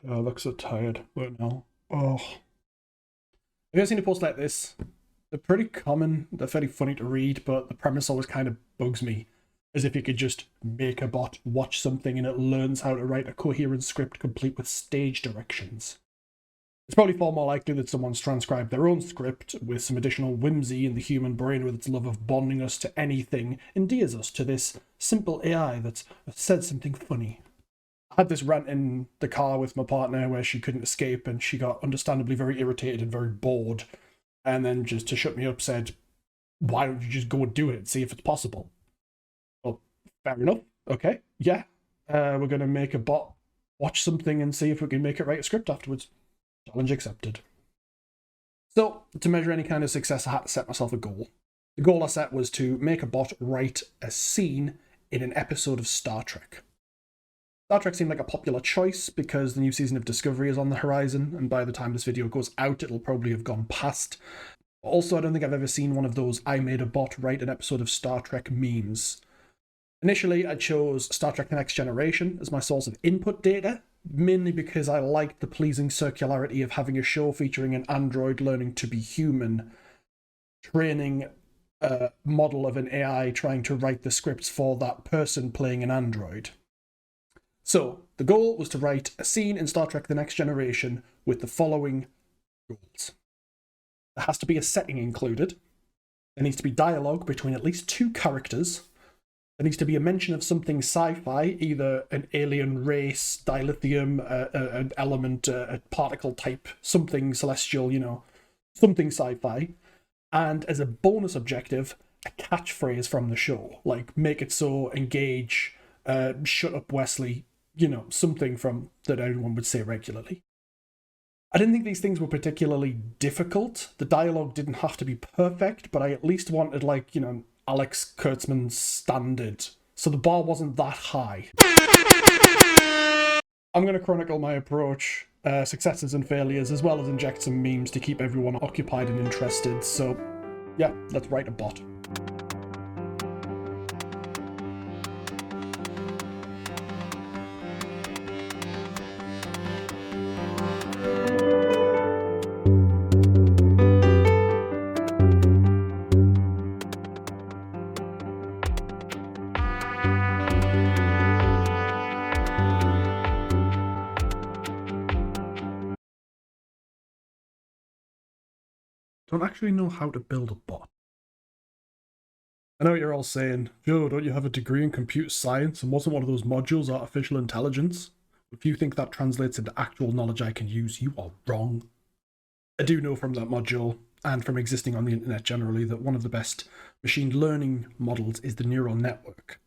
I look so tired right now. Oh. Have you ever seen a post like this? They're pretty common, they're fairly funny to read, but the premise always kind of bugs me. As if you could just make a bot watch something and it learns how to write a coherent script complete with stage directions. It's probably far more likely that someone's transcribed their own script with some additional whimsy, and the human brain, with its love of bonding us to anything, endears us to this simple AI that's said something funny. I had this rant in the car with my partner where she couldn't escape and she got understandably very irritated and very bored, and then just to shut me up said, why don't you just go and do it and see if it's possible? Well, fair enough. Okay, yeah. We're going to make a bot watch something and see if we can make it write a script afterwards. Challenge accepted. So, to measure any kind of success, I had to set myself a goal. The goal I set was to make a bot write a scene in an episode of Star Trek. Star Trek seemed like a popular choice because the new season of Discovery is on the horizon, and by the time this video goes out, it'll probably have gone past. Also, I don't think I've ever seen one of those I made a bot write an episode of Star Trek memes. Initially, I chose Star Trek The Next Generation as my source of input data, mainly because I liked the pleasing circularity of having a show featuring an android learning to be human, training a model of an AI trying to write the scripts for that person playing an android. So, the goal was to write a scene in Star Trek The Next Generation with the following goals. There has to be a setting included. There needs to be dialogue between at least two characters. There needs to be a mention of something sci-fi, either an alien race, dilithium, an element, a particle type, something celestial, something sci-fi. And as a bonus objective, a catchphrase from the show, like make it so, engage, shut up Wesley, something from that everyone would say regularly. I didn't think these things were particularly difficult. The dialogue didn't have to be perfect, but I at least wanted, Alex Kurtzman's standard. So the bar wasn't that high. I'm going to chronicle my approach, successes and failures, as well as inject some memes to keep everyone occupied and interested. So, yeah, let's write a bot. Don't actually know how to build a bot. I know what you're all saying, Joe, don't you have a degree in computer science and wasn't one of those modules artificial intelligence? If you think that translates into actual knowledge I can use, you are wrong. I do know from that module, and from existing on the internet generally, that one of the best machine learning models is the neural network,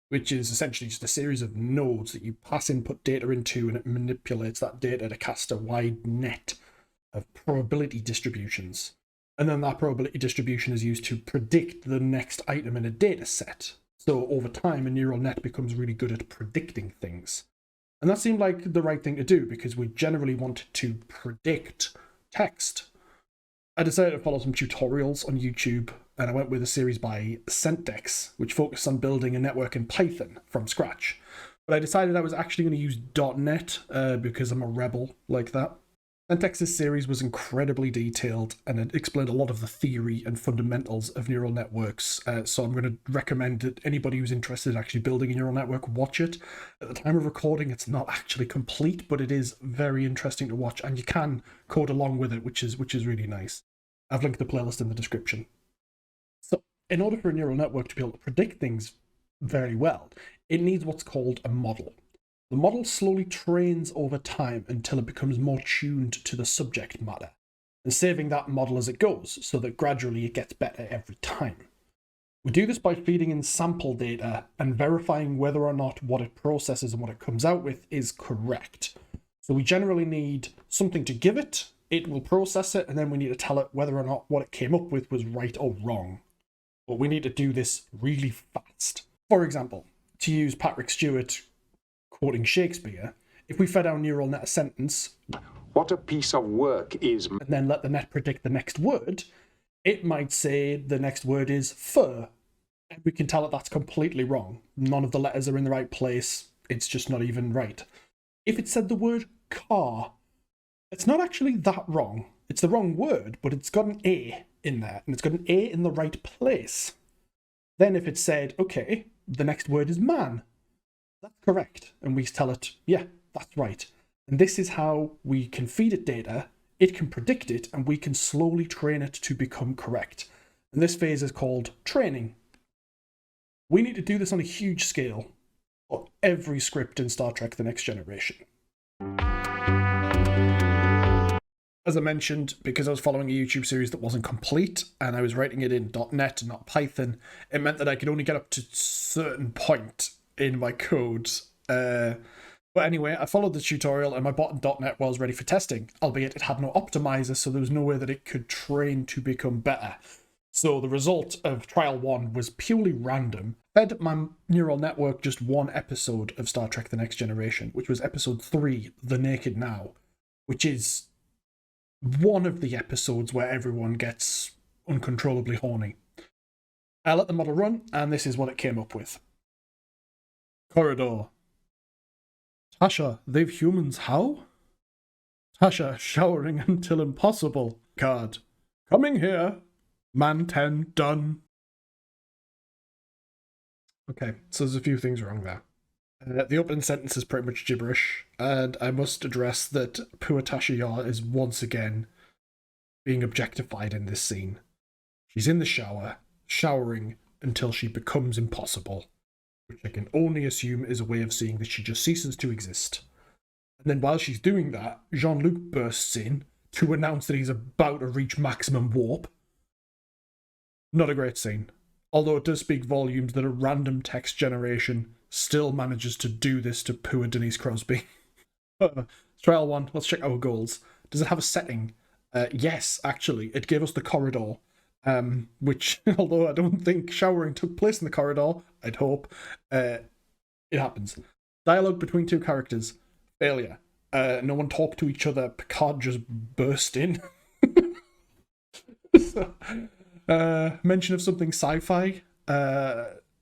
which is essentially just a series of nodes that you pass input data into, and it manipulates that data to cast a wide net of probability distributions. And then that probability distribution is used to predict the next item in a data set. So over time, a neural net becomes really good at predicting things. And that seemed like the right thing to do because we generally want to predict text. I decided to follow some tutorials on YouTube, and I went with a series by Sentdex, which focused on building a network in Python from scratch. But I decided I was actually going to use .NET because I'm a rebel like that. Sentdex's series was incredibly detailed, and it explained a lot of the theory and fundamentals of neural networks, so I'm going to recommend that anybody who's interested in actually building a neural network watch it. At the time of recording, it's not actually complete, but it is very interesting to watch, and you can code along with it, which is really nice. I've linked the playlist in the description. So, in order for a neural network to be able to predict things very well, it needs what's called a model. The model slowly trains over time until it becomes more tuned to the subject matter, and saving that model as it goes, so that gradually it gets better every time. We do this by feeding in sample data and verifying whether or not what it processes and what it comes out with is correct. So we generally need something to give it, it will process it, and then we need to tell it whether or not what it came up with was right or wrong. But we need to do this really fast. For example, to use Patrick Stewart quoting Shakespeare, if we fed our neural net a sentence, "What a piece of work is," and then let the net predict the next word, it might say the next word is fur. And we can tell it that's completely wrong. None of the letters are in the right place. It's just not even right. If it said the word car. It's not actually that wrong. It's the wrong word, but it's got an A in there, and it's got an A in the right place. Then if it said, okay, the next word is man, that's correct. And we tell it, yeah, that's right. And this is how we can feed it data, it can predict it, and we can slowly train it to become correct. And this phase is called training. We need to do this on a huge scale for every script in Star Trek The Next Generation. As I mentioned, because I was following a YouTube series that wasn't complete, and I was writing it in .NET and not Python, it meant that I could only get up to a certain point in my codes. But anyway, I followed the tutorial, and my bot in .NET was ready for testing, albeit it had no optimizer, so there was no way that it could train to become better. So the result of trial 1 was purely random. Fed my neural network just one episode of Star Trek The Next Generation, which was episode 3, The Naked Now, which is one of the episodes where everyone gets uncontrollably horny. I let the model run, and this is what it came up with. Corridor. Tasha, they've humans how? Tasha, showering until impossible. Card. Coming here. Man 10, done. Okay, so there's a few things wrong there. The opening sentence is pretty much gibberish, and I must address that poor Tasha Yar is once again being objectified in this scene. She's in the shower, showering until she becomes impossible, which I can only assume is a way of saying that she just ceases to exist. And then while she's doing that, Jean-Luc bursts in to announce that he's about to reach maximum warp. Not a great scene, although it does speak volumes that a random text generation still manages to do this to poor Denise Crosby. Trial 1, let's check our goals. Does it have a setting? Yes, actually. It gave us the corridor, which, although I don't think showering took place in the corridor, I'd hope, it happens. Dialogue between two characters. Failure. No one talked to each other. Picard just burst in. So, mention of something sci-fi.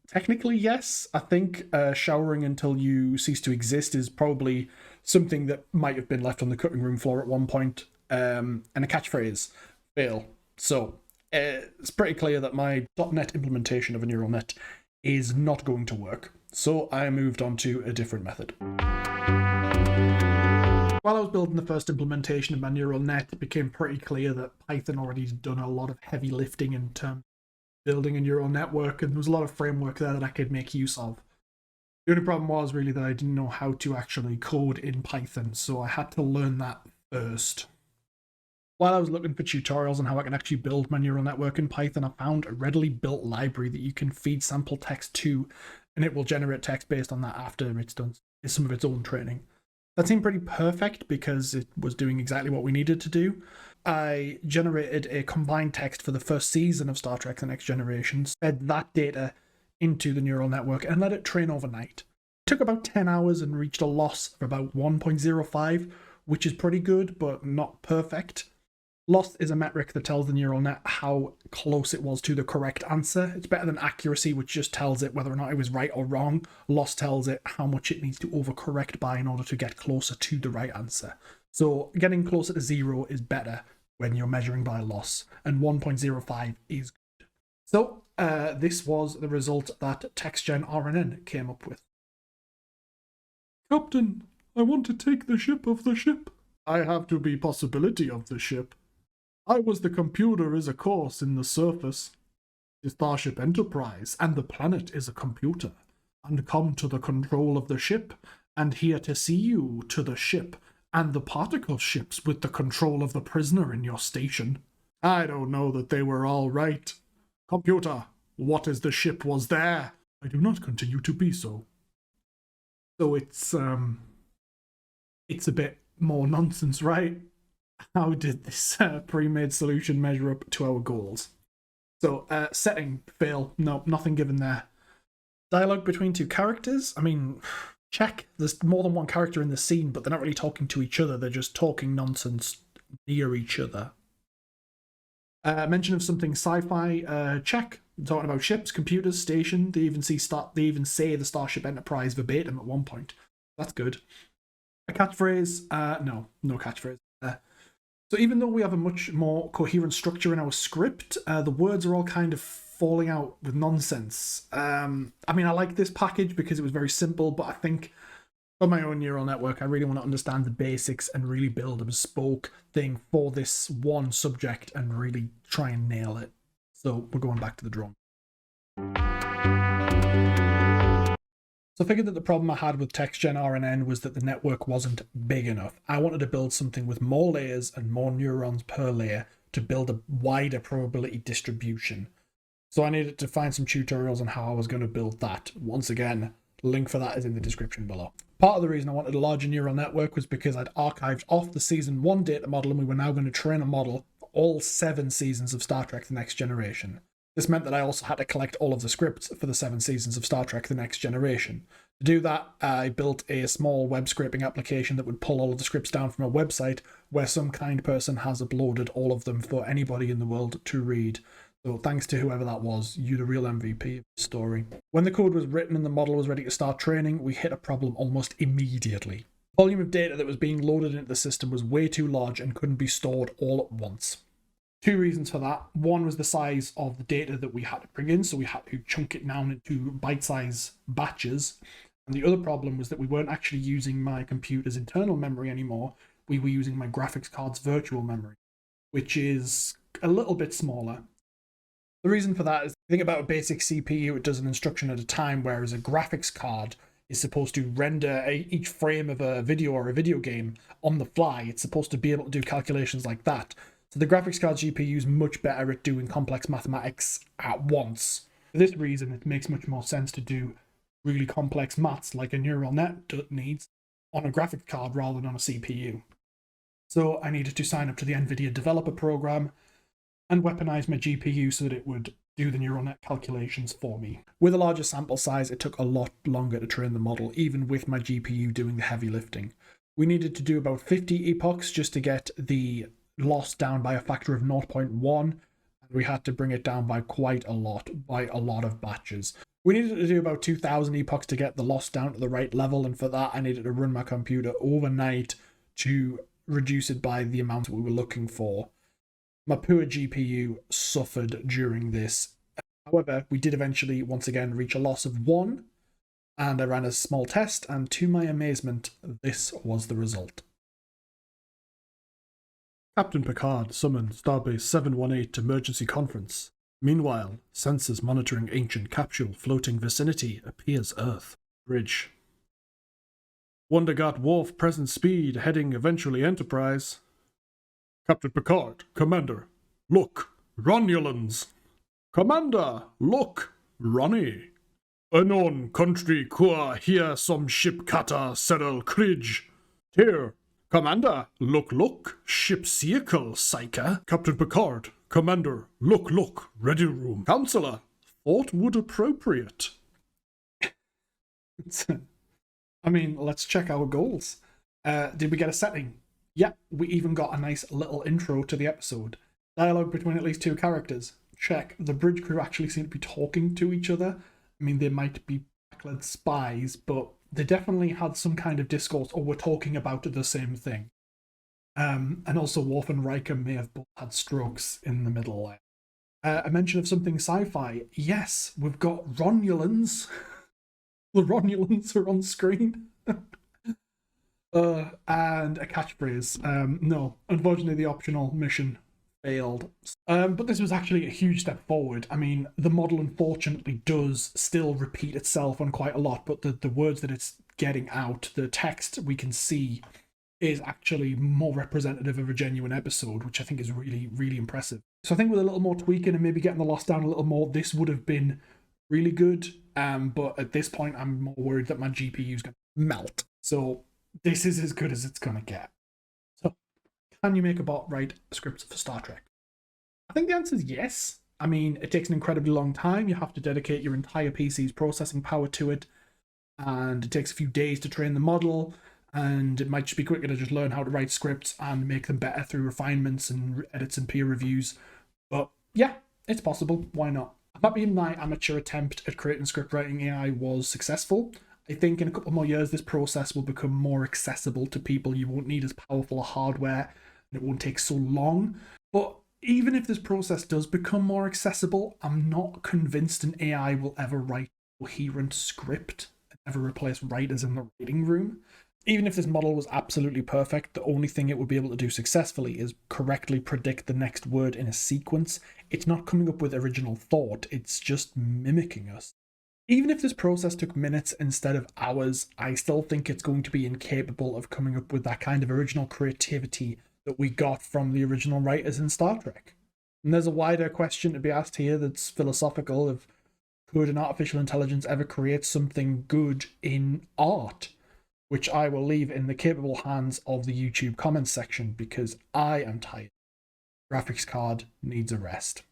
Technically, yes. I think showering until you cease to exist is probably something that might have been left on the cutting room floor at one point. And a catchphrase. Fail. So, it's pretty clear that my .NET implementation of a neural net is not going to work. So I moved on to a different method. While I was building the first implementation of my neural net, it became pretty clear that Python already had done a lot of heavy lifting in terms of building a neural network, and there was a lot of framework there that I could make use of. The only problem was really that I didn't know how to actually code in Python, so I had to learn that first. While I was looking for tutorials on how I can actually build my neural network in Python, I found a readily built library that you can feed sample text to, and it will generate text based on that after it's done some of its own training. That seemed pretty perfect because it was doing exactly what we needed to do. I generated a combined text for the first season of Star Trek The Next Generation, fed that data into the neural network, and let it train overnight. It took about 10 hours and reached a loss of about 1.05, which is pretty good, but not perfect. Loss is a metric that tells the neural net how close it was to the correct answer. It's better than accuracy, which just tells it whether or not it was right or wrong. Loss tells it how much it needs to overcorrect by in order to get closer to the right answer. So getting closer to 0 is better when you're measuring by loss, and 1.05 is good. So this was the result that textgenrnn came up with. Captain, I want to take the ship of the ship. I have to be possibility of the ship. I was the computer is a course in the surface. The Starship Enterprise and the planet is a computer, and come to the control of the ship, and here to see you to the ship, and the particle ships with the control of the prisoner in your station. I don't know that they were all right. Computer, what is the ship was there? I do not continue to be so. So it's a bit more nonsense, right? How did this pre-made solution measure up to our goals? So, setting, fail, no, nothing given there. Dialogue between two characters, I mean, check. There's more than one character in the scene, but they're not really talking to each other, they're just talking nonsense near each other. Mention of something sci-fi, check. I'm talking about ships, computers, station, they even say the Starship Enterprise verbatim at one point. That's good. A catchphrase? No catchphrase. So even though we have a much more coherent structure in our script, the words are all kind of falling out with nonsense. I mean, I like this package because it was very simple, but I think for my own neural network, I really want to understand the basics and really build a bespoke thing for this one subject and really try and nail it. So we're going back to the drawing. So I figured that the problem I had with textgenrnn was that the network wasn't big enough. I wanted to build something with more layers and more neurons per layer to build a wider probability distribution. So I needed to find some tutorials on how I was going to build that. Once again, link for that is in the description below. Part of the reason I wanted a larger neural network was because I'd archived off the season 1 data model and we were now going to train a model for all 7 seasons of Star Trek The Next Generation. This meant that I also had to collect all of the scripts for the 7 seasons of Star Trek The Next Generation. To do that, I built a small web scraping application that would pull all of the scripts down from a website where some kind person has uploaded all of them for anybody in the world to read. So thanks to whoever that was, you're the real MVP of the story. When the code was written and the model was ready to start training, we hit a problem almost immediately. The volume of data that was being loaded into the system was way too large and couldn't be stored all at once. 2 reasons for that. One was the size of the data that we had to bring in, so we had to chunk it down into bite-sized batches. And the other problem was that we weren't actually using my computer's internal memory anymore. We were using my graphics card's virtual memory, which is a little bit smaller. The reason for that is, think about a basic CPU, it does an instruction at a time, whereas a graphics card is supposed to render each frame of a video or a video game on the fly. It's supposed to be able to do calculations like that. So the graphics card GPU is much better at doing complex mathematics at once. For this reason, it makes much more sense to do really complex maths like a neural net needs on a graphics card rather than on a CPU. So I needed to sign up to the NVIDIA developer program and weaponize my GPU so that it would do the neural net calculations for me. With a larger sample size, it took a lot longer to train the model, even with my GPU doing the heavy lifting. We needed to do about 50 epochs just to get the loss down by a factor of 0.1, and we had to bring it down by quite a lot, by a lot of batches. We needed to do about 2,000 epochs to get the loss down to the right level, and for that I needed to run my computer overnight to reduce it by the amount we were looking for. My poor GPU suffered during this. However, we did eventually once again reach a loss of 1, and I ran a small test, and to my amazement, this was the result. Captain Picard summoned Starbase 718 to emergency conference. Meanwhile, sensors monitoring ancient capsule floating vicinity appears Earth. Bridge. Wondergat Wharf present speed heading eventually Enterprise. Captain Picard, Commander, look, Romulans. Commander, look, Ronnie. Unknown country Kua here some ship kata Serral Kridge. Here. Commander, look, ship vehicle, Psyker. Captain Picard, Commander, look, ready room. Counselor, thought would appropriate. I mean, let's check our goals. Did we get a setting? Yeah, we even got a nice little intro to the episode. Dialogue between at least 2 characters. Check. The bridge crew actually seem to be talking to each other. I mean, they might be backlit spies, but they definitely had some kind of discourse or were talking about the same thing. And also Worf and Riker may have both had strokes in the middle there. A mention of something sci-fi. Yes, we've got Romulans. The Romulans are on screen. And a catchphrase. No, unfortunately the optional mission failed. But this was actually a huge step forward. I mean, the model unfortunately does still repeat itself on quite a lot, but the words that it's getting out, the text we can see, is actually more representative of a genuine episode, which I think is really, really impressive. So I think with a little more tweaking and maybe getting the loss down a little more, this would have been really good. But at this point, I'm more worried that my GPU is going to melt. So this is as good as it's going to get. So can you make a bot write scripts for Star Trek? I think the answer is yes. I mean, it takes an incredibly long time. You have to dedicate your entire PC's processing power to it. And it takes a few days to train the model. And it might just be quicker to just learn how to write scripts and make them better through refinements and edits and peer reviews. But yeah, it's possible. Why not? I'm happy my amateur attempt at creating script writing AI was successful. I think in a couple more years, this process will become more accessible to people. You won't need as powerful a hardware, and it won't take so long. But even if this process does become more accessible, I'm not convinced an AI will ever write a coherent script and ever replace writers in the writing room. Even if this model was absolutely perfect, the only thing it would be able to do successfully is correctly predict the next word in a sequence. It's not coming up with original thought, it's just mimicking us. Even if this process took minutes instead of hours, I still think it's going to be incapable of coming up with that kind of original creativity that we got from the original writers in Star Trek. And there's a wider question to be asked here that's philosophical of, could an artificial intelligence ever create something good in art? Which I will leave in the capable hands of the YouTube comments section because I am tired. Graphics card needs a rest.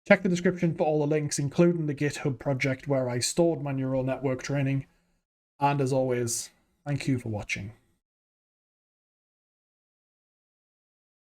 Check the description for all the links, including the GitHub project where I stored my neural network training. And as always, thank you for watching.